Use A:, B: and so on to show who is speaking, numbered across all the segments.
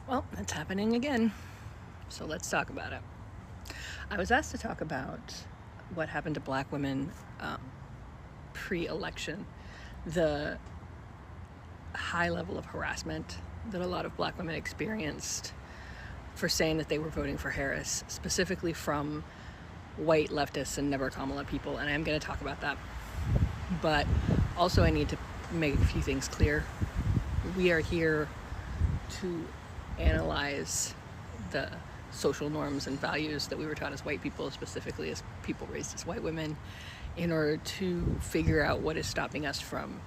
A: Well, it's happening again, so let's talk about it. I was asked to talk about what happened to black women pre-election, the high level of harassment that a lot of black women experienced for saying that they were voting for Harris, specifically from white leftists and never Kamala people, and I'm going to talk about that. But also I need to make a few things clear. We are here to analyze the social norms and values that we were taught as white people, specifically as people raised as white women, in order to figure out what is stopping us from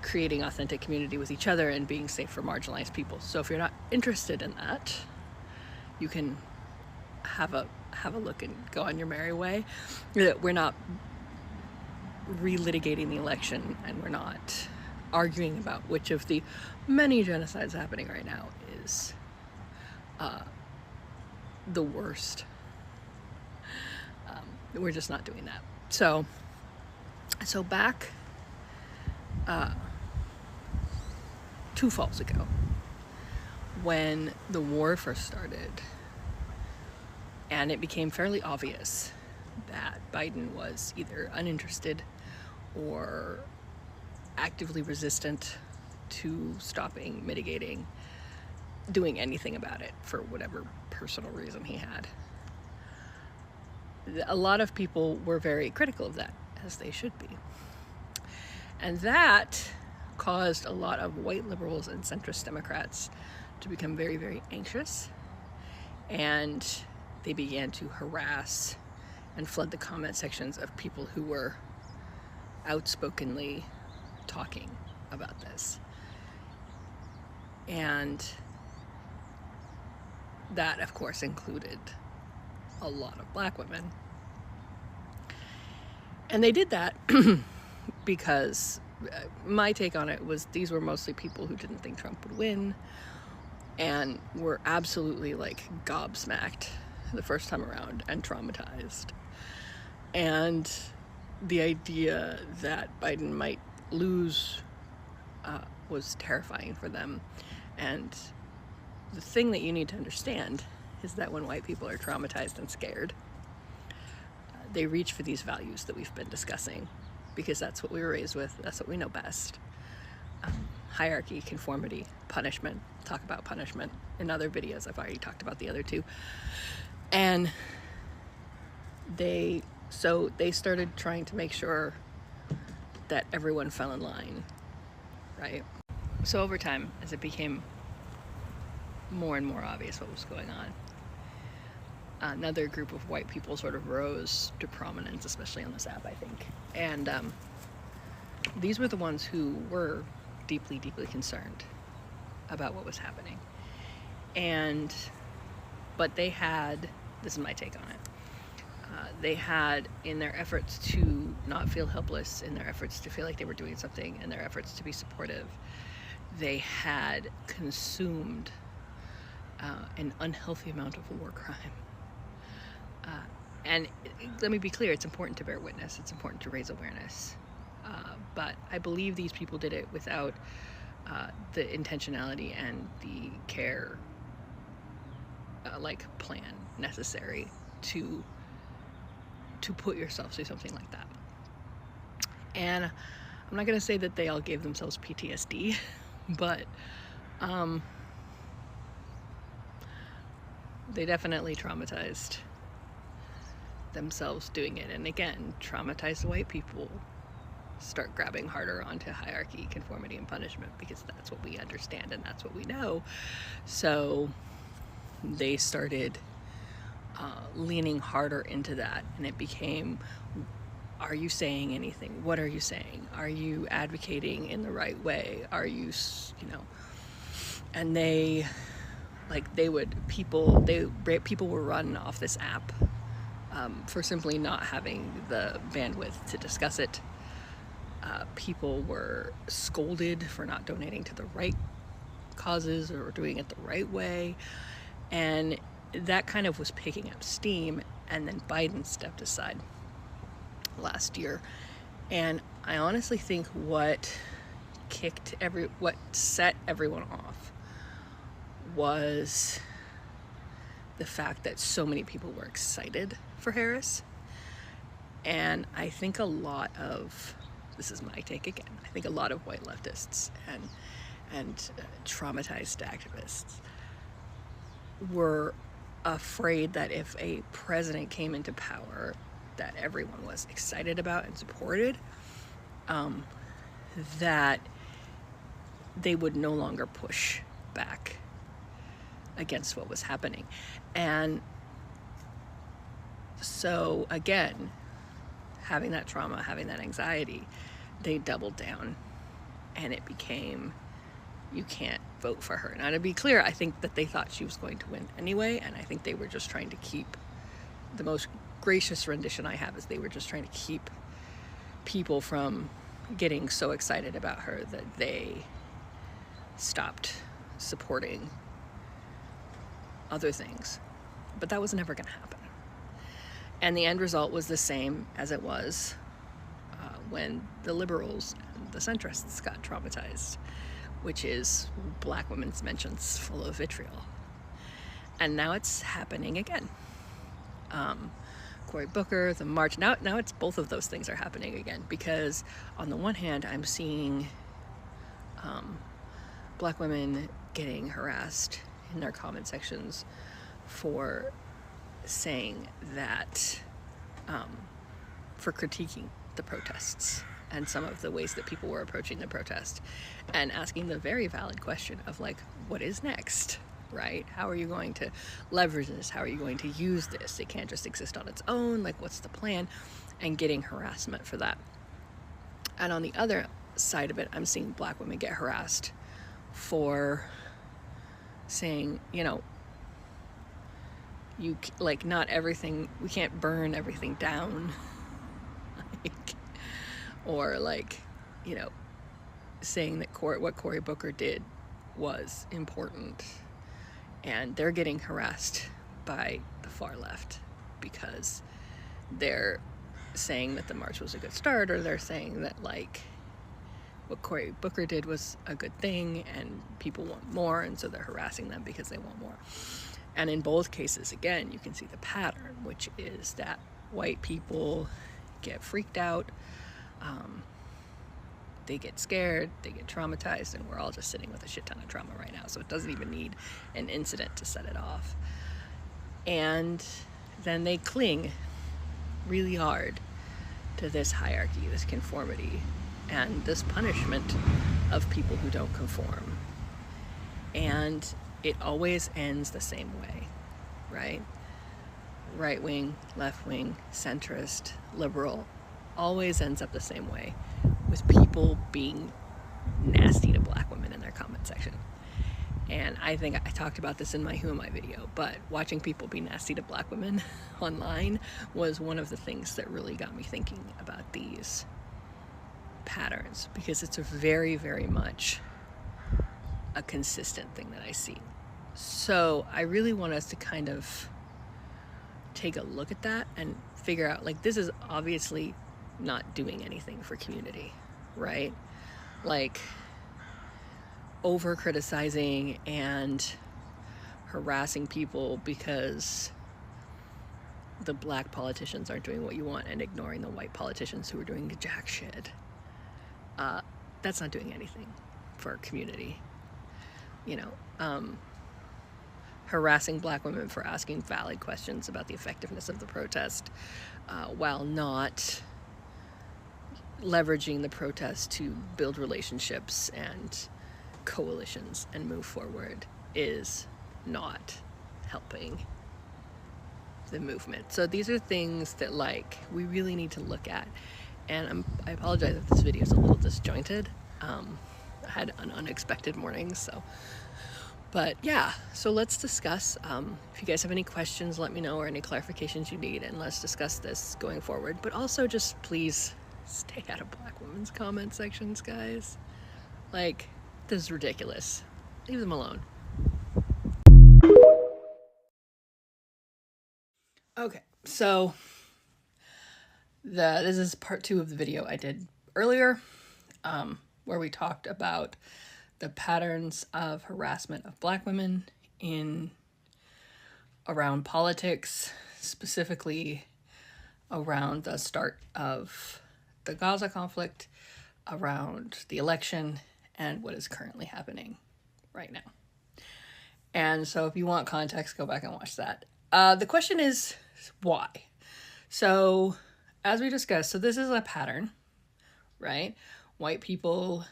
A: creating authentic community with each other and being safe for marginalized people. So if you're not interested in that, you can have a look and go on your merry way. We're not relitigating the election, and we're not arguing about which of the many genocides happening right now is the worst. We're just not doing that. So back 2 falls ago, when the war first started, and it became fairly obvious that Biden was either uninterested or actively resistant to stopping, mitigating, doing anything about it for whatever personal reason he had. A lot of people were very critical of that, as they should be. And that caused a lot of white liberals and centrist Democrats to become very, very anxious, and they began to harass and flood the comment sections of people who were outspokenly talking about this. And that, of course, included a lot of black women. And they did that because my take on it was these were mostly people who didn't think Trump would win and were absolutely like gobsmacked the first time around and traumatized. And the idea that Biden might lose was terrifying for them. And the thing that you need to understand is that when white people are traumatized and scared, they reach for these values that we've been discussing, because that's what we were raised with, that's what we know best. Hierarchy, conformity, punishment. Talk about punishment in other videos. I've already talked about the other two. And they started trying to make sure that everyone fell in line, right? So over time, as it became more and more obvious what was going on, another group of white people sort of rose to prominence, especially on this app, I think. And these were the ones who were deeply, deeply concerned about what was happening. But they had, this is my take on it, they had, in their efforts to not feel helpless, in their efforts to feel like they were doing something, in their efforts to be supportive, they had consumed an unhealthy amount of war crime. And let me be clear, it's important to bear witness, it's important to raise awareness. But I believe these people did it without the intentionality and the care, plan necessary to put yourself through something like that. And I'm not going to say that they all gave themselves PTSD, but they definitely traumatized themselves doing it. And again, traumatized white people start grabbing harder onto hierarchy, conformity, and punishment, because that's what we understand and that's what we know. So they started leaning harder into that, and it became, are you saying anything? What are you saying? Are you advocating in the right way? Are you, and people were run off this app for simply not having the bandwidth to discuss it. People were scolded for not donating to the right causes or doing it the right way. And that kind of was picking up steam. And then Biden stepped aside last year. And I honestly think what set everyone off was the fact that so many people were excited for Harris. And I think a lot of, this is my take again, I think a lot of white leftists and traumatized activists were afraid that if a president came into power that everyone was excited about and supported, that they would no longer push back against what was happening. And so again, having that trauma, having that anxiety, they doubled down, and it became, you can't vote for her. Now, to be clear, I think that they thought she was going to win anyway, and I think they were just trying to keep, the most gracious rendition I have is they were just trying to keep people from getting so excited about her that they stopped supporting other things. But that was never going to happen. And the end result was the same as it was when the liberals and the centrists got traumatized, which is black women's mentions full of vitriol. And now it's happening again. Cory Booker, the march, now it's both of those things are happening again, because on the one hand, I'm seeing black women getting harassed in their comment sections for saying that, for critiquing the protests and some of the ways that people were approaching the protest, and asking the very valid question of, like, what is next, right? How are you going to leverage this? How are you going to use this? It can't just exist on its own. Like, what's the plan? And getting harassment for that. And on the other side of it, I'm seeing black women get harassed for saying, you know, you, like, not everything, we can't burn everything down. Like, or, like, you know, saying that what Cory Booker did was important. And they're getting harassed by the far left because they're saying that the march was a good start, or they're saying that, like, what Cory Booker did was a good thing and people want more, and so they're harassing them because they want more. And in both cases, again, you can see the pattern, which is that white people get freaked out, they get scared, they get traumatized, and we're all just sitting with a shit ton of trauma right now, so it doesn't even need an incident to set it off. And then they cling really hard to this hierarchy, this conformity, and this punishment of people who don't conform. And it always ends the same way, right? Right wing, left wing, centrist, liberal, always ends up the same way, with people being nasty to black women in their comment section. And I think I talked about this in my Who Am I video, but watching people be nasty to black women online was one of the things that really got me thinking about these patterns, because it's a very, very much a consistent thing that I see. So I really want us to kind of take a look at that and figure out, like, this is obviously not doing anything for community, right? Like, over criticizing and harassing people because the black politicians aren't doing what you want, and ignoring the white politicians who are doing jack shit. That's not doing anything for our community. You know, harassing black women for asking valid questions about the effectiveness of the protest, while not leveraging the protest to build relationships and coalitions and move forward, is not helping the movement. So these are things that, like, we really need to look at. And I apologize if this video is a little disjointed. I had an unexpected morning, so. But yeah, so let's discuss. If you guys have any questions, let me know, or any clarifications you need, and let's discuss this going forward. But also, just please stay out of black women's comment sections, guys. Like, this is ridiculous. Leave them alone. Okay, so this is part 2 of the video I did earlier, where we talked about the patterns of harassment of black women in around politics, specifically around the start of the Gaza conflict, around the election, and what is currently happening right now. And so if you want context, go back and watch that. The question is, why? So as we discussed, so this is a pattern, right? White people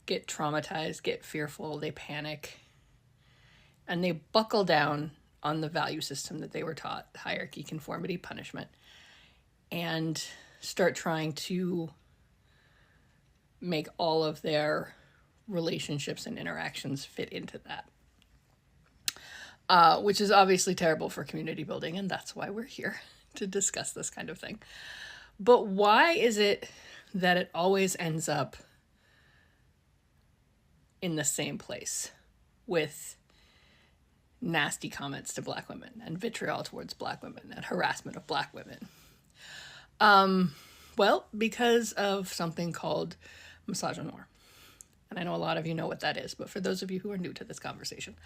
A: get traumatized, get fearful, they panic, and they buckle down on the value system that they were taught, hierarchy, conformity, punishment, and start trying to make all of their relationships and interactions fit into that. Which is obviously terrible for community building, and that's why we're here to discuss this kind of thing. But why is it that it always ends up in the same place with nasty comments to Black women and vitriol towards Black women and harassment of Black women? Well, because of something called misogynoir. And I know a lot of you know what that is, but for those of you who are new to this conversation,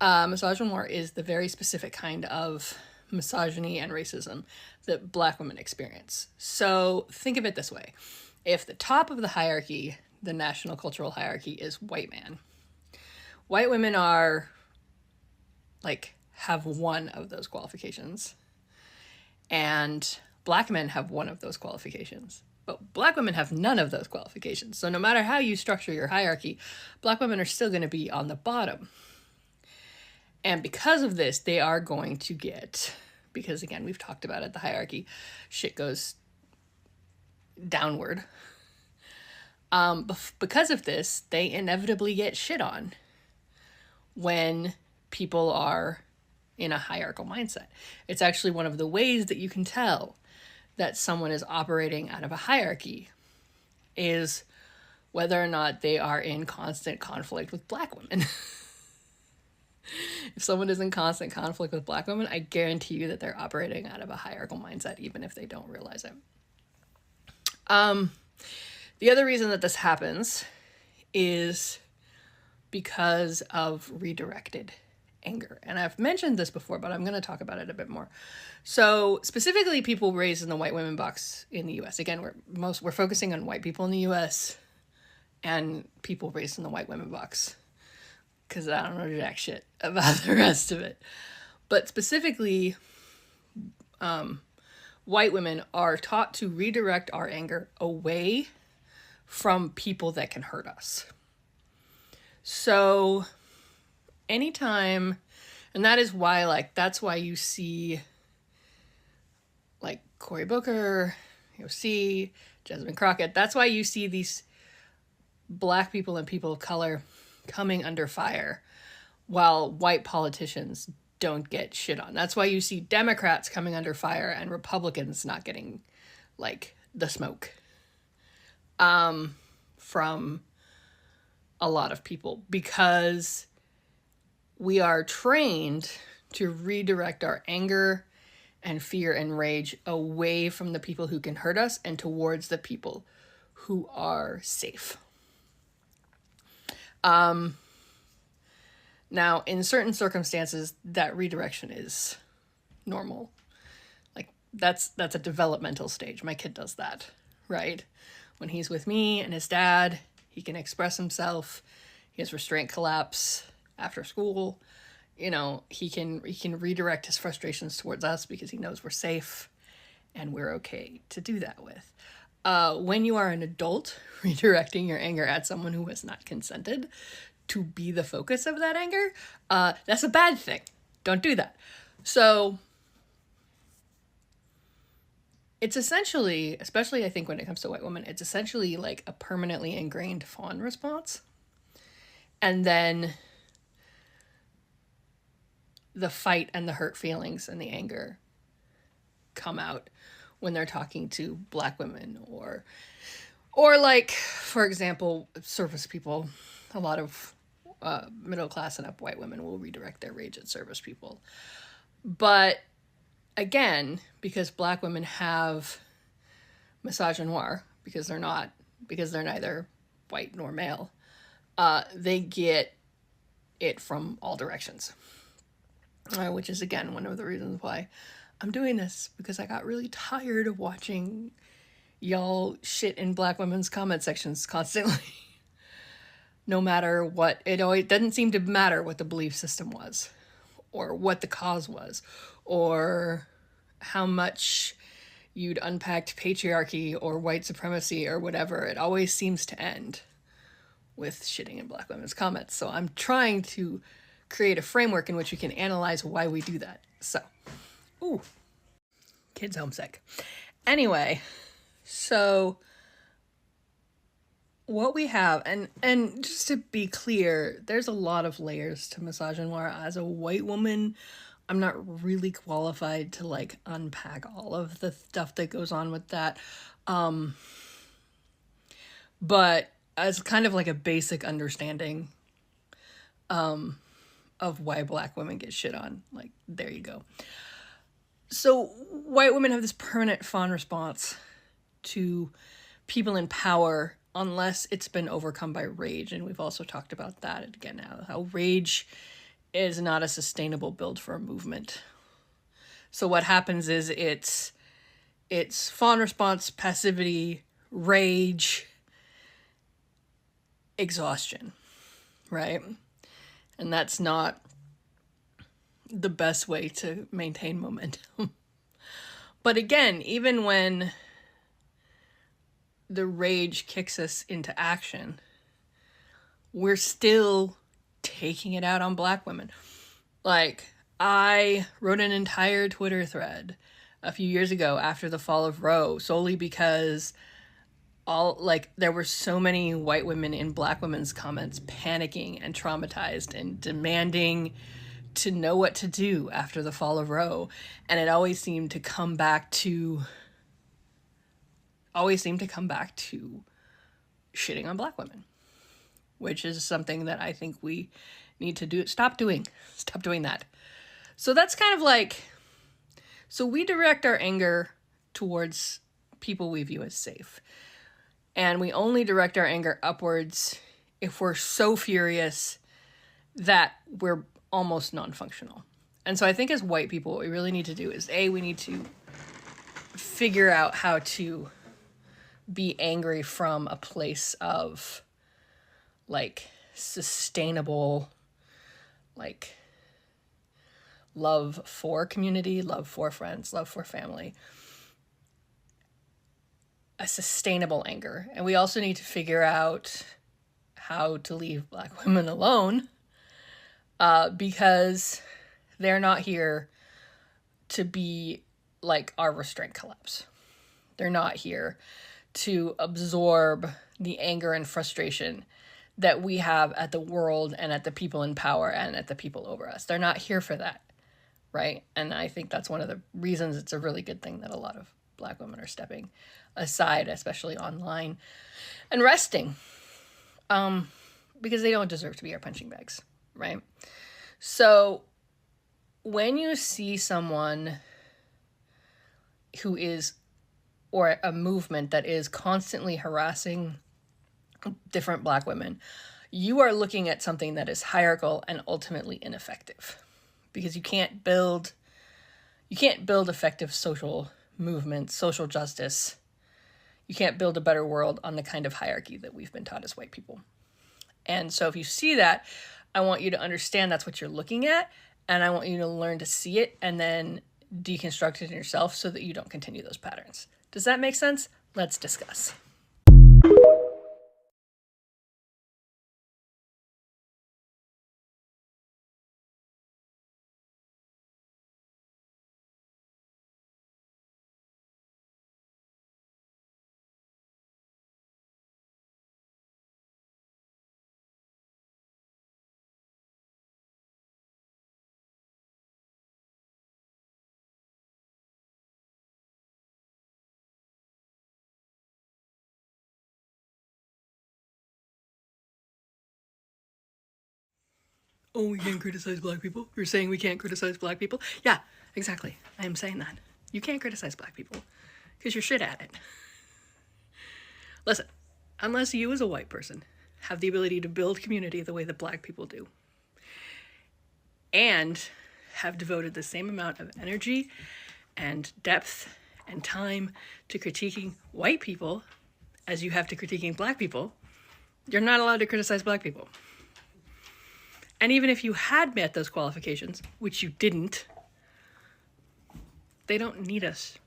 A: misogynoir is the very specific kind of misogyny and racism that Black women experience. So think of it this way. If the top of the hierarchy, the national cultural hierarchy, is white man, white women are, have one of those qualifications. And Black men have one of those qualifications. But Black women have none of those qualifications. So no matter how you structure your hierarchy, Black women are still going to be on the bottom. And because of this, they are going to get, because again, we've talked about it, the hierarchy, shit goes downward. Because of this, they inevitably get shit on when people are in a hierarchical mindset. It's actually one of the ways that you can tell that someone is operating out of a hierarchy is whether or not they are in constant conflict with Black women. If someone is in constant conflict with Black women, I guarantee you that they're operating out of a hierarchical mindset, even if they don't realize it. The other reason that this happens is because of redirected anger. And I've mentioned this before, but I'm going to talk about it a bit more. So specifically people raised in the white women box in the US. Again, we're focusing on white people in the US and people raised in the white women box, because I don't know jack shit about the rest of it. But specifically, white women are taught to redirect our anger away from people that can hurt us. So anytime, and that is why, that's why you see, Cory Booker, AOC, Jasmine Crockett, that's why you see these Black people and people of color coming under fire while white politicians don't get shit on. That's why you see Democrats coming under fire and Republicans not getting, the smoke from a lot of people, because we are trained to redirect our anger and fear and rage away from the people who can hurt us and towards the people who are safe. Now, in certain circumstances, that redirection is normal. That's a developmental stage. My kid does that, right? When he's with me and his dad, he can express himself. He has restraint collapse after school. He can redirect his frustrations towards us because he knows we're safe and we're okay to do that with. When you are an adult redirecting your anger at someone who has not consented to be the focus of that anger, that's a bad thing. Don't do that. So it's essentially, especially I think when it comes to white women, it's essentially like a permanently ingrained fawn response. And then the fight and the hurt feelings and the anger come out when they're talking to Black women or for example, service people. A lot of middle class and up white women will redirect their rage at service people. But again, because Black women have misogynoir, because they're neither white nor male, they get it from all directions. Which is, again, one of the reasons why I'm doing this, because I got really tired of watching y'all shit in black women's comment sections constantly. No matter what, it doesn't seem to matter what the belief system was, or what the cause was, or how much you'd unpacked patriarchy or white supremacy or whatever. It always seems to end with shitting in black women's comments. So I'm trying to create a framework in which we can analyze why we do that. So, ooh, kid's homesick. Anyway, so what we have, and just to be clear, there's a lot of layers to misogynoir. As a white woman, I'm not really qualified to like unpack all of the stuff that goes on with that. But as kind of like a basic understanding of why black women get shit on, like, there you go. So white women have this permanent fawn response to people in power unless it's been overcome by rage. And we've also talked about that again now, how rage is not a sustainable build for a movement. So what happens is it's fawn response, passivity, rage, exhaustion, right? And that's not the best way to maintain momentum. But again, even when the rage kicks us into action, we're still taking it out on black women. Like, I wrote an entire Twitter thread a few years ago after the fall of Roe, solely because there were so many white women in black women's comments panicking and traumatized and demanding to know what to do after the fall of Roe. And it always seemed to come back to shitting on black women, which is something that I think we need to stop doing that. So that's kind of like, so we direct our anger towards people we view as safe. And we only direct our anger upwards if we're so furious that we're almost non-functional. And so I think as white people, what we really need to do is, we need to figure out how to be angry from a place of, like, sustainable, like, love for community, love for friends, love for family. A sustainable anger. And we also need to figure out how to leave black women alone, because they're not here to be like our restraint collapse. They're not here to absorb the anger and frustration that we have at the world and at the people in power and at the people over us. They're not here for that, right? And I think that's one of the reasons it's a really good thing that a lot of black women are stepping aside, especially online, and resting, because they don't deserve to be our punching bags, right? So when you see someone who is, or a movement that is constantly harassing different black women, you are looking at something that is hierarchical and ultimately ineffective, because you can't build effective social movement, social justice. You can't build a better world on the kind of hierarchy that we've been taught as white people. And so if you see that, I want you to understand that's what you're looking at, and I want you to learn to see it and then deconstruct it in yourself so that you don't continue those patterns. Does that make sense? Let's discuss. Oh, we can't criticize black people? You're saying we can't criticize black people? Yeah, exactly. I am saying that. You can't criticize black people because you're shit at it. Listen, unless you as a white person have the ability to build community the way that black people do, and have devoted the same amount of energy and depth and time to critiquing white people as you have to critiquing black people, you're not allowed to criticize black people. And even if you had met those qualifications, which you didn't, they don't need us.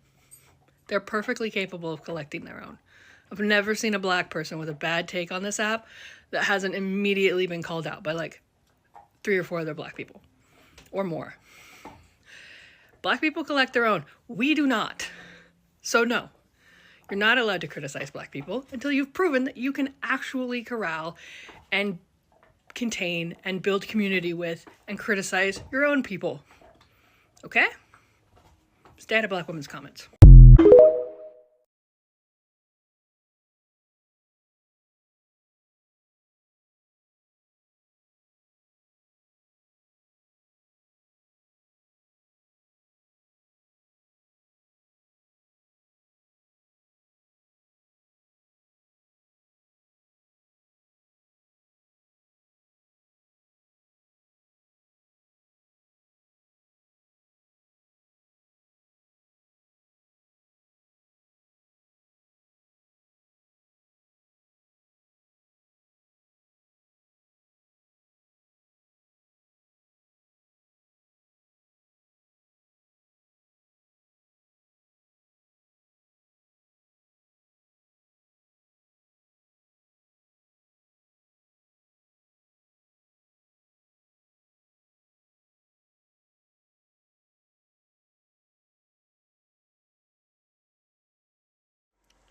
A: They're perfectly capable of collecting their own. I've never seen a black person with a bad take on this app that hasn't immediately been called out by like 3 or 4 other black people or more. Black people collect their own. We do not. So no, you're not allowed to criticize black people until you've proven that you can actually corral and contain and build community with and criticize your own people. Okay? Stay out of black women's comments.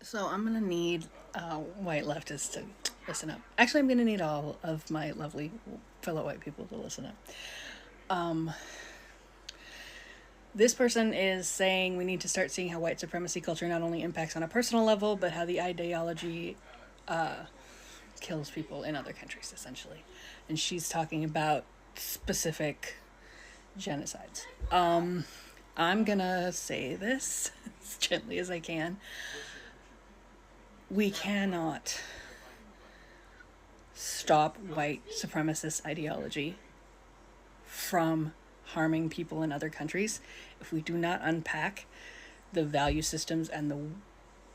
A: So I'm gonna need white leftists to listen up. Actually, I'm gonna need all of my lovely fellow white people to listen up. This person is saying we need to start seeing how white supremacy culture not only impacts on a personal level, but how the ideology kills people in other countries, essentially. And she's talking about specific genocides. I'm gonna say this as gently as I can. We cannot stop white supremacist ideology from harming people in other countries if we do not unpack the value systems and the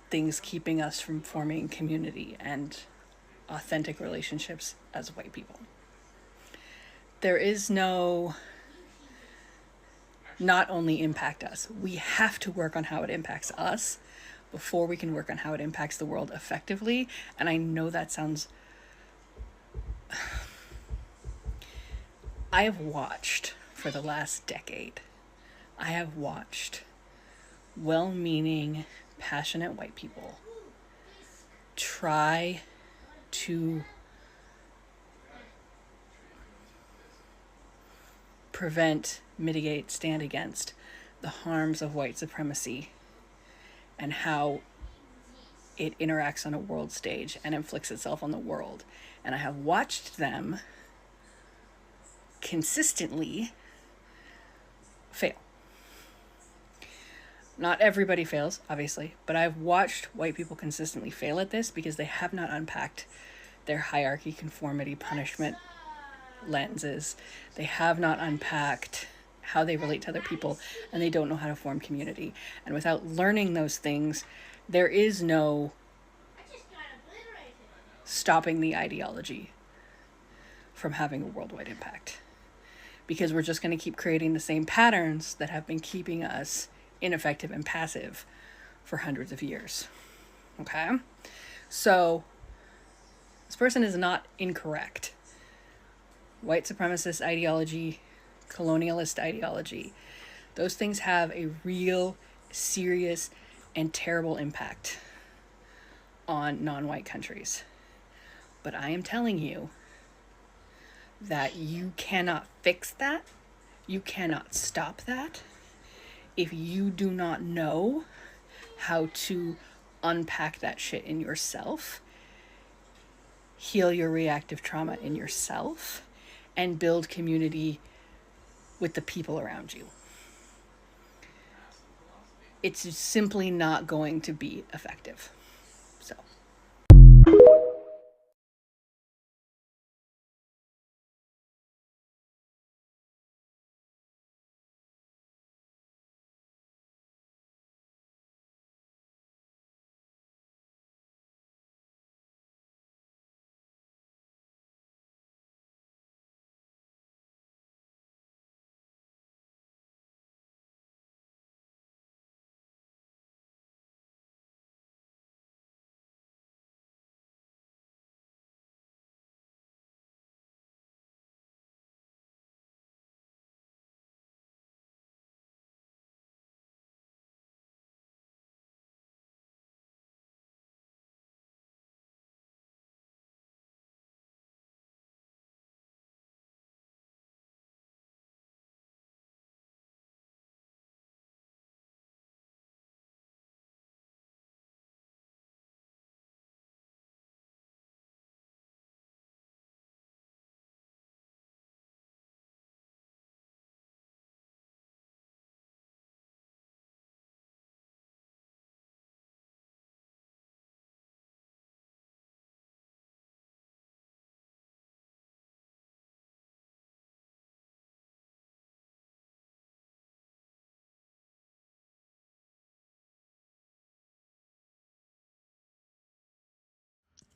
A: things keeping us from forming community and authentic relationships as white people. There is no not only impact us, we have to work on how it impacts us before we can work on how it impacts the world effectively. And I know that sounds... I have watched for the last decade, I have watched well-meaning, passionate white people try to prevent, mitigate, stand against the harms of white supremacy and how it interacts on a world stage and inflicts itself on the world. And I have watched them consistently fail. Not everybody fails, obviously, but I've watched white people consistently fail at this because they have not unpacked their hierarchy, conformity, punishment lenses. They have not unpacked how they relate to other people, and they don't know how to form community. And without learning those things, there is no stopping the ideology from having a worldwide impact. Because we're just going to keep creating the same patterns that have been keeping us ineffective and passive for hundreds of years. Okay? So, this person is not incorrect. White supremacist ideology, colonialist ideology, those things have a real, serious, and terrible impact on non-white countries. But I am telling you that you cannot fix that, you cannot stop that, if you do not know how to unpack that shit in yourself, heal your reactive trauma in yourself, and build community with the people around you. It's simply not going to be effective. So.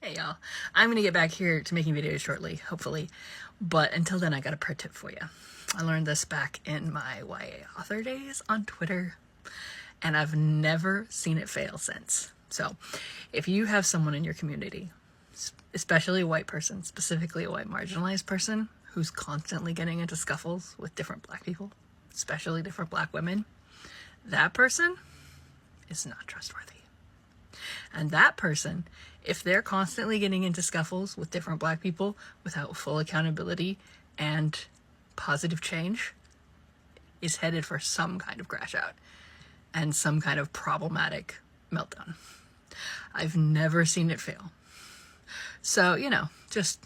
A: Hey y'all, I'm gonna get back here to making videos shortly, hopefully, but until then I got a pro tip for you. I learned this back in my YA author days on Twitter, and I've never seen it fail since. So if you have someone in your community, especially a white person, specifically a white marginalized person, who's constantly getting into scuffles with different black people, especially different black women, that person is not trustworthy. And that person, if they're constantly getting into scuffles with different black people without full accountability and positive change, is headed for some kind of crash out and some kind of problematic meltdown. I've never seen it fail. So, just